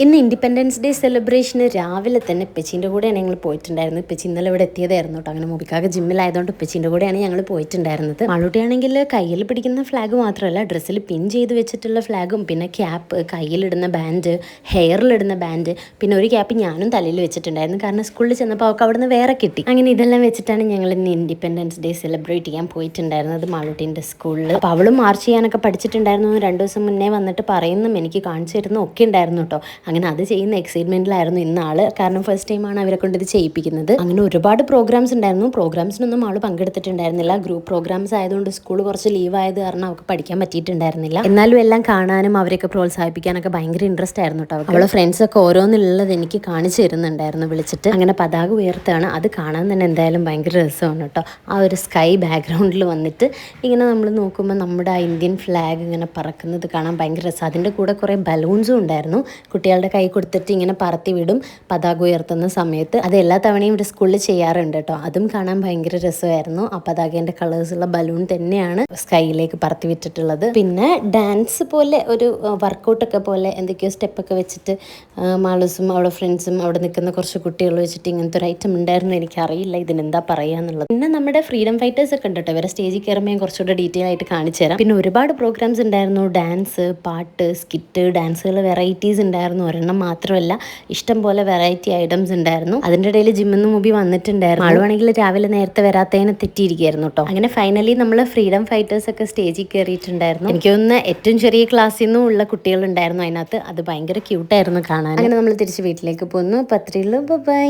ഇന്ന് independence day സെലിബ്രേഷന് രാവിലെ തന്നെ ഇപ്പച്ചീൻ്റെ കൂടെയാണ് ഞങ്ങൾ പോയിട്ടുണ്ടായിരുന്നത്. ഇപ്പച്ചി ഇന്നലെ ഇവിടെ എത്തിയതായിരുന്നു കേട്ടോ. അങ്ങനെ മുബിക്കാക്ക് ജിമ്മിലായതുകൊണ്ട് ഇപ്പച്ചീൻ്റെ കൂടെയാണ് ഞങ്ങൾ പോയിട്ടുണ്ടായിരുന്നത്. മാളൂട്ടിയാണെങ്കിൽ കയ്യിൽ പിടിക്കുന്ന ഫ്ലാഗ് മാത്രമല്ല, ഡ്രസ്സിൽ പിൻ ചെയ്ത് വെച്ചിട്ടുള്ള ഫ്ലാഗും പിന്നെ ക്യാപ്പ്, കയ്യിലിടുന്ന ബാൻഡ്, ഹെയറിലിടുന്ന ബാൻഡ്, പിന്നെ ഒരു ക്യാപ്പ് ഞാനും തലയിൽ വെച്ചിട്ടുണ്ടായിരുന്നു. കാരണം സ്കൂളിൽ ചെന്നപ്പോൾ അവൾക്ക് അവിടെ നിന്ന് വേറെ കിട്ടി. അങ്ങനെ ഇതെല്ലാം വെച്ചിട്ടാണ് ഞങ്ങൾ ഇന്ന് ഇൻഡിപെൻഡൻസ് ഡേ സെലിബ്രേറ്റ് ചെയ്യാൻ പോയിട്ടുണ്ടായിരുന്നത് മാളൂട്ടീൻ്റെ സ്കൂളിൽ. അപ്പോൾ അവളും മാർച്ച് ചെയ്യാനൊക്കെ പഠിച്ചിട്ടുണ്ടായിരുന്നു. 2 ദിവസം മുന്നേ വന്നിട്ട് പറയുന്നതും എനിക്ക് കാണിച്ചു തരുന്നതും ഒക്കെ ഉണ്ടായിരുന്നു കേട്ടോ. അങ്ങനെ അത് ചെയ്യുന്ന എക്സൈറ്റ്മെൻറ്റിലായിരുന്നു ഇന്ന് ആള്. കാരണം ഫസ്റ്റ് ടൈമാണ് അവരെ കൊണ്ട് ഇത് ചെയ്യിപ്പിക്കുന്നത്. അങ്ങനെ ഒരുപാട് പ്രോഗ്രാംസ് ഉണ്ടായിരുന്നു. പ്രോഗ്രാംസിനൊന്നും ആള് പങ്കെടുത്തിട്ടുണ്ടായിരുന്നില്ല. ഗ്രൂപ്പ് പ്രോഗ്രാംസ് ആയതുകൊണ്ട് സ്കൂൾ കുറച്ച് ലീവ് ആയത് കാരണം അവൾക്ക് പഠിക്കാൻ പറ്റിയിട്ടുണ്ടായിരുന്നില്ല. എന്നാലും എല്ലാം കാണാനും അവരെയൊക്കെ പ്രോത്സാഹിപ്പിക്കാനൊക്കെ ഭയങ്കര ഇൻട്രസ്റ്റ് ആയിരുന്നു കേട്ടോ. അവളെ ഫ്രണ്ട്സൊക്കെ ഓരോന്നുള്ളത് എനിക്ക് കാണിച്ചു തരുന്നുണ്ടായിരുന്നു വിളിച്ചിട്ട്. അങ്ങനെ പതാക ഉയർത്താണ്. അത് കാണാൻ തന്നെ എന്തായാലും ഭയങ്കര രസമാണ് കേട്ടോ. ആ ഒരു സ്കൈ ബാക്ക്ഗ്രൗണ്ടിൽ വന്നിട്ട് ഇങ്ങനെ നമ്മൾ നോക്കുമ്പോൾ നമ്മുടെ ഇന്ത്യൻ ഫ്ലാഗ് ഇങ്ങനെ പറക്കുന്നത് കാണാൻ ഭയങ്കര രസം. അതിൻ്റെ കൂടെ കുറേ ബലൂൺസും ഉണ്ടായിരുന്നു. കുട്ടികളുടെ കൈ കൊടുത്തിട്ട് ഇങ്ങനെ പറത്തി വിടും പതാക ഉയർത്തുന്ന സമയത്ത്. അത് എല്ലാ തവണയും ഇവിടെ സ്കൂളിൽ ചെയ്യാറുണ്ട് കേട്ടോ. അതും കാണാൻ ഭയങ്കര രസമായിരുന്നു. ആ പതാകേൻ്റെ കളേഴ്സുള്ള ബലൂൺ തന്നെയാണ് സ്കൈയിലേക്ക് പറത്തി വിട്ടിട്ടുള്ളത്. പിന്നെ ഡാൻസ് പോലെ ഒരു വർക്കൗട്ടൊക്കെ പോലെ എന്തൊക്കെയോ സ്റ്റെപ്പൊക്കെ വെച്ചിട്ട് മാളൂസും അവളുടെ ഫ്രണ്ട്സും അവിടെ നിൽക്കുന്ന കുറച്ച് കുട്ടികൾ വെച്ചിട്ട് ഇങ്ങനത്തെ ഒരു ഐറ്റം ഉണ്ടായിരുന്നു. എനിക്കറിയില്ല ഇതിനെന്താ പറയുക എന്നുള്ളത്. പിന്നെ നമ്മുടെ ഫ്രീഡം ഫൈറ്റേഴ്സ് ഒക്കെ ഉണ്ട് കേട്ടോ. ഇവരെ സ്റ്റേജിൽ കയറുമ്പോൾ ഞാൻ കുറച്ചുകൂടെ ഡീറ്റെയിൽ ആയിട്ട് കാണിച്ചു തരാം. പിന്നെ ഒരുപാട് പ്രോഗ്രാംസ് ഉണ്ടായിരുന്നു. ഡാൻസ്, പാട്ട്, സ്കിറ്റ്, ഡാൻസുകൾ വെറൈറ്റീസ് ഉണ്ടായിരുന്നു. ഒരെണ്ണം മാത്രമല്ല, ഇഷ്ടം പോലെ വെറൈറ്റി ഐറ്റംസ് ഉണ്ടായിരുന്നു. അതിൻ്റെ ഇടയിൽ ജിമ്മിൽ നിന്ന് മുബി വന്നിട്ടുണ്ടായിരുന്നു. ആളുവാണെങ്കിൽ രാവിലെ നേരത്തെ വരാത്തതിനെ തെറ്റിയിരിക്കുകയായിരുന്നു കേട്ടോ. അങ്ങനെ ഫൈനലി നമ്മൾ ഫ്രീഡം ഫൈറ്റേഴ്സ് ഒക്കെ സ്റ്റേജിൽ കയറിയിട്ടുണ്ടായിരുന്നു. എനിക്ക് തോന്നുന്നു ഏറ്റവും ചെറിയ ക്ലാസ്സിൽ നിന്നും ഉള്ള കുട്ടികളുണ്ടായിരുന്നു അതിനകത്ത്. അത് ഭയങ്കര ക്യൂട്ടായിരുന്നു കാണാൻ. അങ്ങനെ നമ്മൾ തിരിച്ച് വീട്ടിലേക്ക് പോന്നു. പത്രിയില് ബൈ.